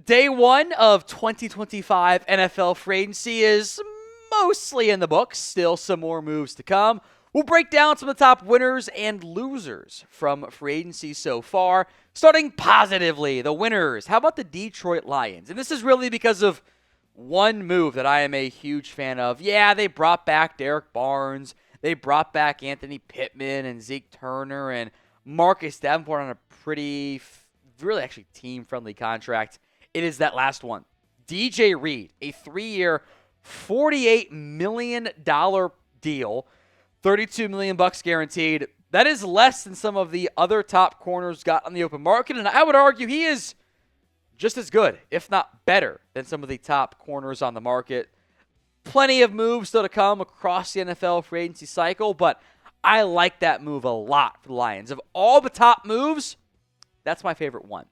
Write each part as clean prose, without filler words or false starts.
Day one of 2025 NFL free agency is mostly in the books. Still some more moves to come. We'll break down some of the top winners and losers from free agency so far. Starting positively, the winners. How about the Detroit Lions? And this is really because of one move that I am a huge fan of. Yeah, they brought back Derek Barnes. They brought back Anthony Pittman and Zeke Turner and Marcus Davenport on a pretty, really actually team-friendly contract. It is that last one. DJ Reed, a 3-year, $48 million deal, $32 million guaranteed. That is less than some of the other top corners got on the open market, and I would argue he is just as good, if not better, than some of the top corners on the market. Plenty of moves still to come across the NFL free agency cycle, but I like that move a lot for the Lions. Of all the top moves, that's my favorite one.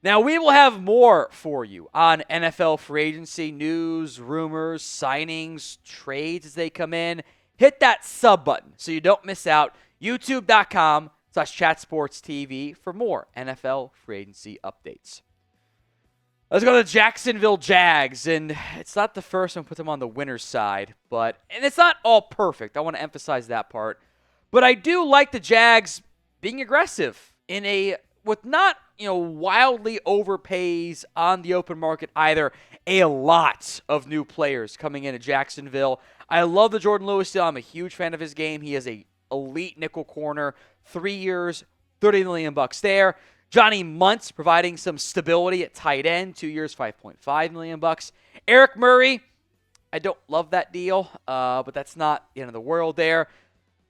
Now, we will have more for you on NFL free agency news, rumors, signings, trades as they come in. Hit that sub button so you don't miss out. YouTube.com/chatsportstv for more NFL free agency updates. Let's go to the Jacksonville Jags, and it's not the first one to put them on the winner's side, and it's not all perfect. I want to emphasize that part. But I do like the Jags being aggressive with not, wildly overpays on the open market either. A lot of new players coming into Jacksonville. I love the Jourdan Lewis deal. I'm a huge fan of his game. He is a elite nickel corner. 3 years, $30 million there. Johnny Muntz providing some stability at tight end. 2 years, $5.5 million. Eric Murray, I don't love that deal, but that's not the end of the world there.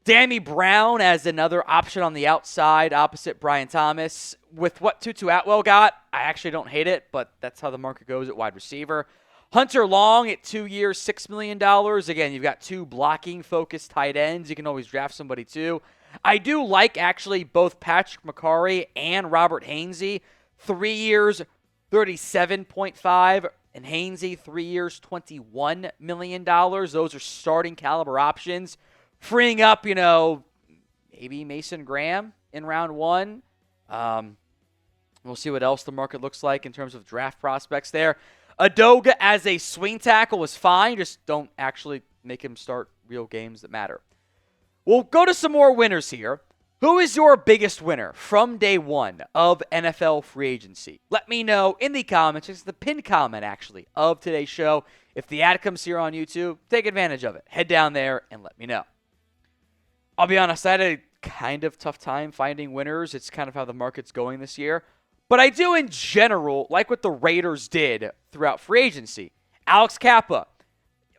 Danny Brown as another option on the outside opposite Brian Thomas. With what Tutu Atwell got, I actually don't hate it, but that's how the market goes at wide receiver. Hunter Long at 2 years, $6 million. Again, you've got two blocking-focused tight ends. You can always draft somebody too. I do like actually both Patrick McCarry and Robert Hainsey. 3 years, $37.5, and Hainsey 3 years, $21 million. Those are starting caliber options. Freeing up, maybe Mason Graham in round one. We'll see what else the market looks like in terms of draft prospects there. Adoga as a swing tackle is fine. Just don't actually make him start real games that matter. We'll go to some more winners here. Who is your biggest winner from day one of NFL free agency? Let me know in the comments. It's the pinned comment, actually, of today's show. If the ad comes here on YouTube, take advantage of it. Head down there and let me know. I'll be honest, I had a kind of tough time finding winners. It's kind of how the market's going this year. But I do, in general, like what the Raiders did throughout free agency. Alex Kappa,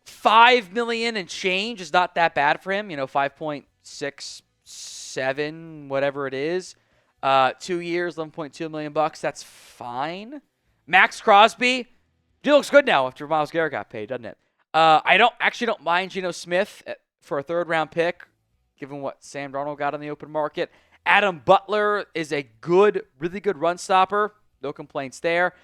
$5 million and change is not that bad for him. 5.67, whatever it is. 2 years, $11.2 million. That's fine. Max Crosby, he looks good now after Myles Garrett got paid, doesn't it? I don't mind Geno Smith for a third-round pick, given what Sam Darnold got on the open market. Adam Butler is a really good run stopper. No complaints there.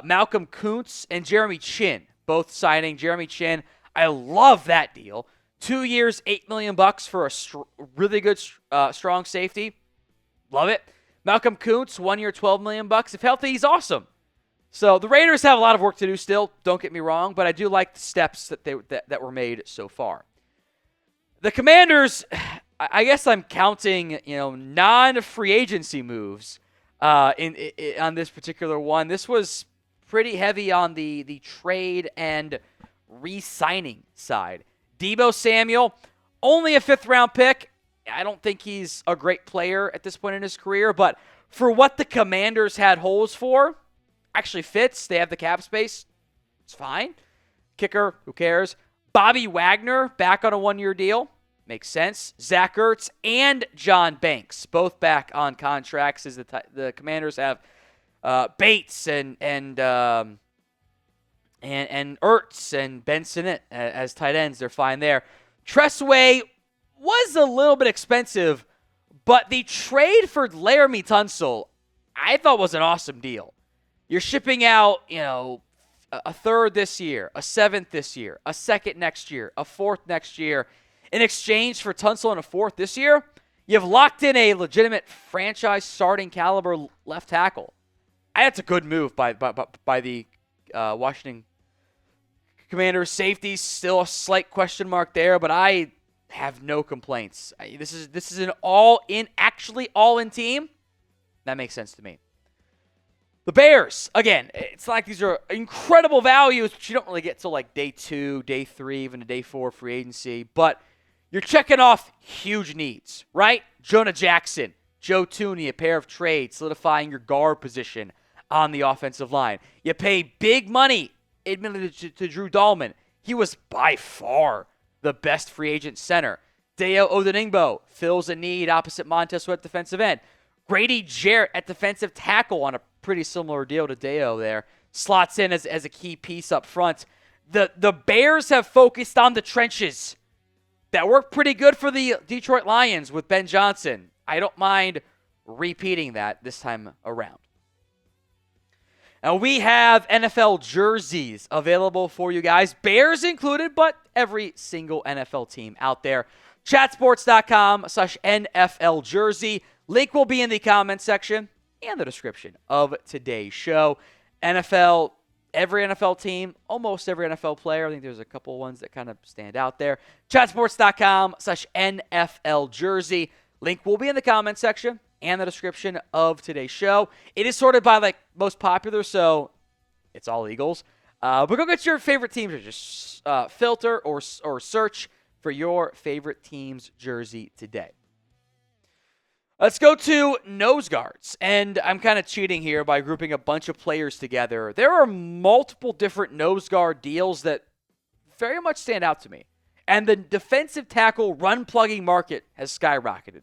Malcolm Kuntz and Jeremy Chin, both signing. Jeremy Chin, I love that deal. 2 years, $8 million for a really good, strong safety. Love it. Malcolm Kuntz, 1 year, $12 million. If healthy, he's awesome. So the Raiders have a lot of work to do still. Don't get me wrong, but I do like the steps that were made so far. The Commanders, I guess I'm counting, non-free agency moves on this particular one. This was pretty heavy on the trade and re-signing side. Deebo Samuel, only a 5th-round pick. I don't think he's a great player at this point in his career, but for what the Commanders had holes for, actually fits. They have the cap space. It's fine. Kicker, who cares? Bobby Wagner, back on a 1-year deal. Makes sense. Zach Ertz and John Banks, both back on contracts as the Commanders have Bates and Ertz and Ben Sinnott as tight ends. They're fine there. Tressway was a little bit expensive, but the trade for Laramie Tunsil I thought was an awesome deal. You're shipping out, a third this year, a 7th this year, a 2nd next year, a 4th next year. In exchange for Tunsil and a 4th this year, you've locked in a legitimate franchise starting caliber left tackle. That's a good move by the Washington Commanders. Safeties still a slight question mark there, but I have no complaints. This is an actually all in team. That makes sense to me. The Bears, again, it's not like these are incredible values, but you don't really get till like day 2, day 3, even to day 4 free agency. But you're checking off huge needs, right? Jonah Jackson, Joe Thuney, a pair of trades, solidifying your guard position on the offensive line. You pay big money, admittedly, to Drew Dalman. He was by far the best free agent center. Dayo Odeyingbo fills a need opposite Montez Sweat defensive end. Grady Jarrett at defensive tackle on a pretty similar deal to Dayo there. Slots in as a key piece up front. The Bears have focused on the trenches. That worked pretty good for the Detroit Lions with Ben Johnson. I don't mind repeating that this time around. Now we have NFL jerseys available for you guys. Bears included, but every single NFL team out there. Chatsports.com/NFL jersey. Link will be in the comment section and the description of today's show. NFL, every NFL team, almost every NFL player. I think there's a couple ones that kind of stand out there. Chatsports.com/NFL jersey. Link will be in the comment section and the description of today's show. It is sorted by like most popular, so it's all Eagles. But go get your favorite teams or just filter or search for your favorite team's jersey today. Let's go to nose guards. And I'm kind of cheating here by grouping a bunch of players together. There are multiple different nose guard deals that very much stand out to me. And the defensive tackle run plugging market has skyrocketed.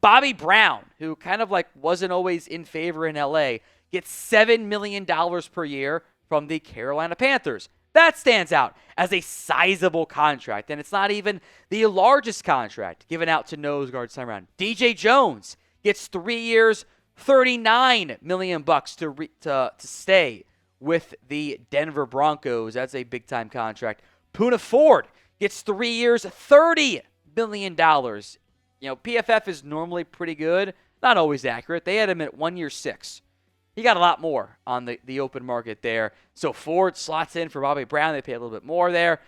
Bobby Brown, who kind of like wasn't always in favor in LA, gets $7 million per year from the Carolina Panthers. That stands out as a sizable contract, and it's not even the largest contract given out to nose guards this time around. DJ Jones gets 3 years, $39 million to stay with the Denver Broncos. That's a big-time contract. Poona Ford gets 3 years, $30 million. PFF is normally pretty good, not always accurate. They had him at 1 year, $6 million. He got a lot more on the open market there. So Ford slots in for Bobby Brown. They pay a little bit more there.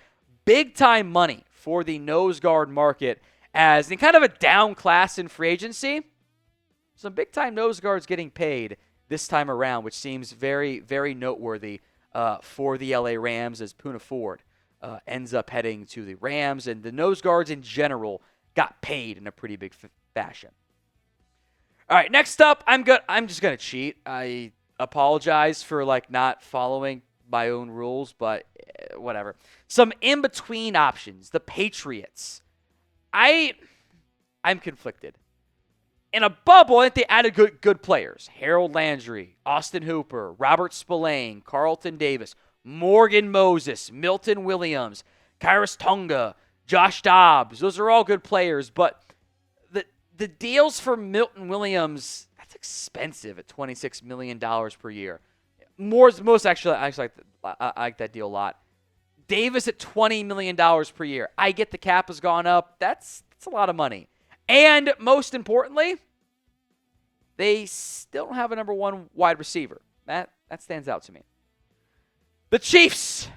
Big-time money for the nose guard market as in kind of a down class in free agency. Some big-time nose guards getting paid this time around, which seems very, very noteworthy for the LA Rams as Poona Ford ends up heading to the Rams. And the nose guards in general got paid in a pretty big fashion. All right, next up, I'm just going to cheat. I apologize for not following my own rules, but whatever. Some in-between options. The Patriots. I'm conflicted. In a bubble, I think they added good players. Harold Landry, Austin Hooper, Robert Spillane, Carlton Davis, Morgan Moses, Milton Williams, Kairos Tonga, Josh Dobbs. Those are all good players, but the deals for Milton Williams, that's expensive at $26 million per year. Most actually, I like that deal a lot. Davis at $20 million per year. I get the cap has gone up. That's a lot of money. And most importantly, they still don't have a number one wide receiver. That stands out to me. The Chiefs.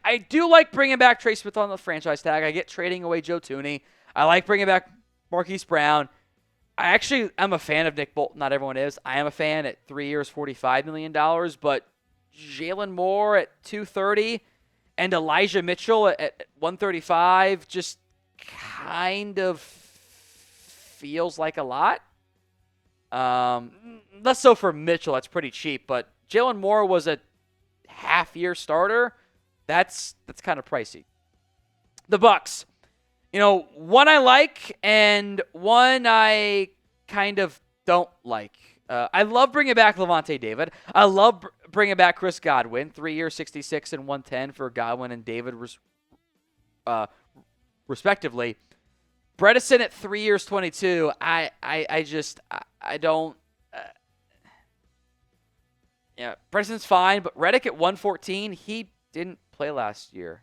I do like bringing back Trey Smith on the franchise tag. I get trading away Joe Thuney. I like bringing back Marquise Brown. I'm a fan of Nick Bolton. Not everyone is. I am a fan at 3 years, $45 million. But Jalen Moore at $230 and Elijah Mitchell at $135 just kind of feels like a lot. Less so for Mitchell. That's pretty cheap. But Jalen Moore was a half-year starter. That's kind of pricey. The Bucs. One I like and one I kind of don't like. I love bringing back Lavonte David. I love bringing back Chris Godwin. 3 years, $66 and $110 for Godwin and David respectively. Bredesen at 3 years, $22. I don't. Bredesen's fine, but Reddick at $114. He didn't play last year.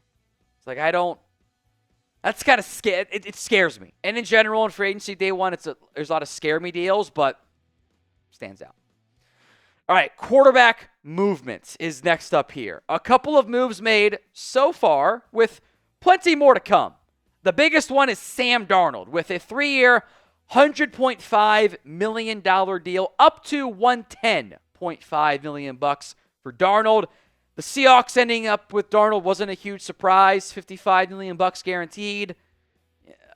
It's like I don't. That's kind of it scares me. And in general, in free agency day one, there's a lot of scare me deals, but stands out. All right, quarterback movements is next up here. A couple of moves made so far with plenty more to come. The biggest one is Sam Darnold with a 3-year, $100.5 million deal up to $110.5 million for Darnold. The Seahawks ending up with Darnold wasn't a huge surprise. $55 million guaranteed.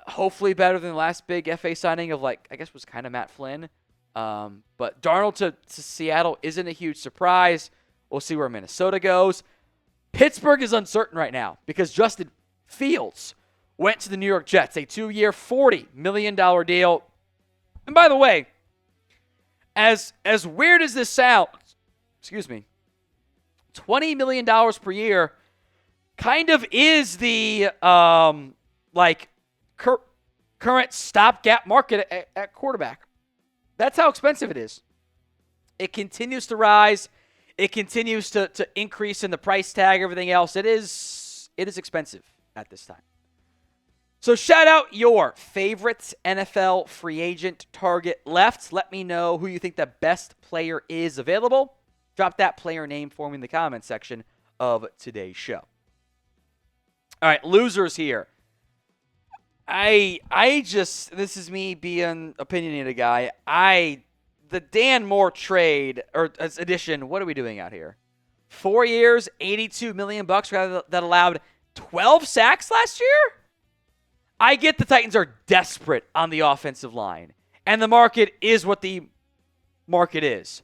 Hopefully better than the last big FA signing of, like, I guess was kind of Matt Flynn. But Darnold to Seattle isn't a huge surprise. We'll see where Minnesota goes. Pittsburgh is uncertain right now because Justin Fields went to the New York Jets, a 2-year, $40 million deal. And by the way, as weird as this sounds, $20 million per year kind of is the current stopgap market at quarterback. That's how expensive it is. It continues to rise. It continues to increase in the price tag, everything else. It is expensive at this time. So shout out your favorite NFL free agent target left. Let me know who you think the best player is available. Drop that player name for me in the comments section of today's show. All right, losers here. This is me being opinionated guy. The Dan Moore trade or addition, what are we doing out here? 4 years, $82 million that allowed 12 sacks last year? I get the Titans are desperate on the offensive line, and the market is what the market is.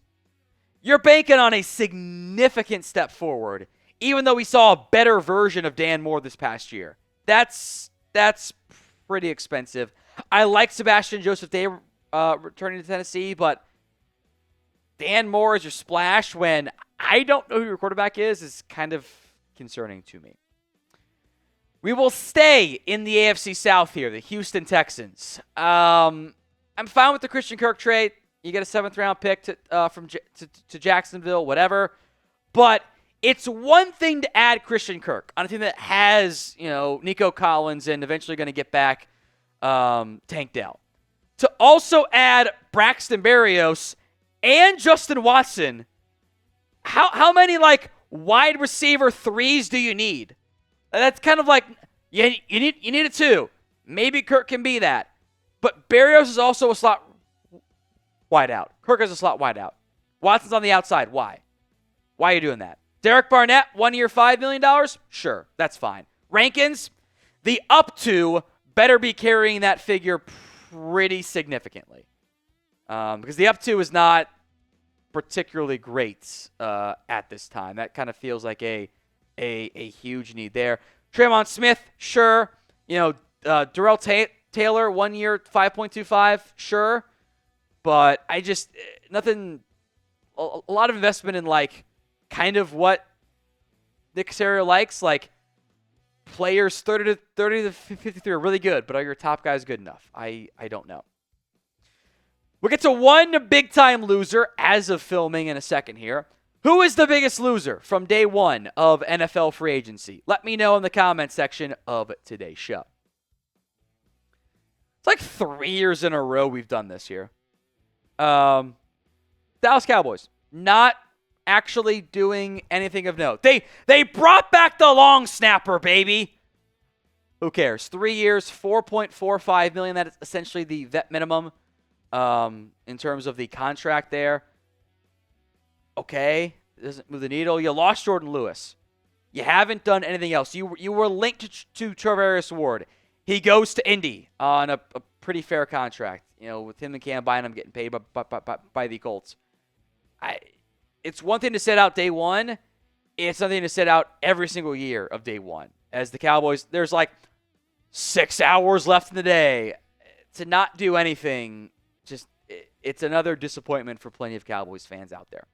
You're banking on a significant step forward, even though we saw a better version of Dan Moore this past year. That's pretty expensive. I like Sebastian Joseph Day returning to Tennessee, but Dan Moore as your splash when I don't know who your quarterback is kind of concerning to me. We will stay in the AFC South here, the Houston Texans. I'm fine with the Christian Kirk trade. You get a 7th-round pick to Jacksonville, whatever. But it's one thing to add Christian Kirk on a team that has, Nico Collins and eventually going to get back Tank Dell. To also add Braxton Berrios and Justin Watson, how many wide receiver 3s do you need? That's kind of like you need a 2. Maybe Kirk can be that. But Berrios is also a slot wide out. Kirk is a slot wide out. Watson's on the outside. Why? Why are you doing that? Derek Barnett, 1 year, $5 million? Sure, that's fine. Rankins, the up to better be carrying that figure pretty significantly. Because the up to is not particularly great at this time. That kind of feels like a huge need there. Tremont Smith, sure. Darrell Taylor, 1 year, 5.25, sure. But I just, nothing, a lot of investment in kind of what Nick Caserio likes. Players 30 to 53 are really good, but are your top guys good enough? I don't know. We'll get to one big-time loser as of filming in a second here. Who is the biggest loser from day one of NFL free agency? Let me know in the comments section of today's show. It's 3 years in a row we've done this here. Dallas Cowboys not actually doing anything of note. They brought back the long snapper, baby. Who cares? 3 years, $4.45 million. That is essentially the vet minimum in terms of the contract there. Okay, it doesn't move the needle. You lost Jourdan Lewis. You haven't done anything else. You were linked to Travaris Ward. He goes to Indy on a pretty fair contract. With him and Cam Bynum getting paid by the Colts. It's one thing to set out day one. It's something to set out every single year of day one. As the Cowboys, there's 6 hours left in the day. To not do anything, it's another disappointment for plenty of Cowboys fans out there.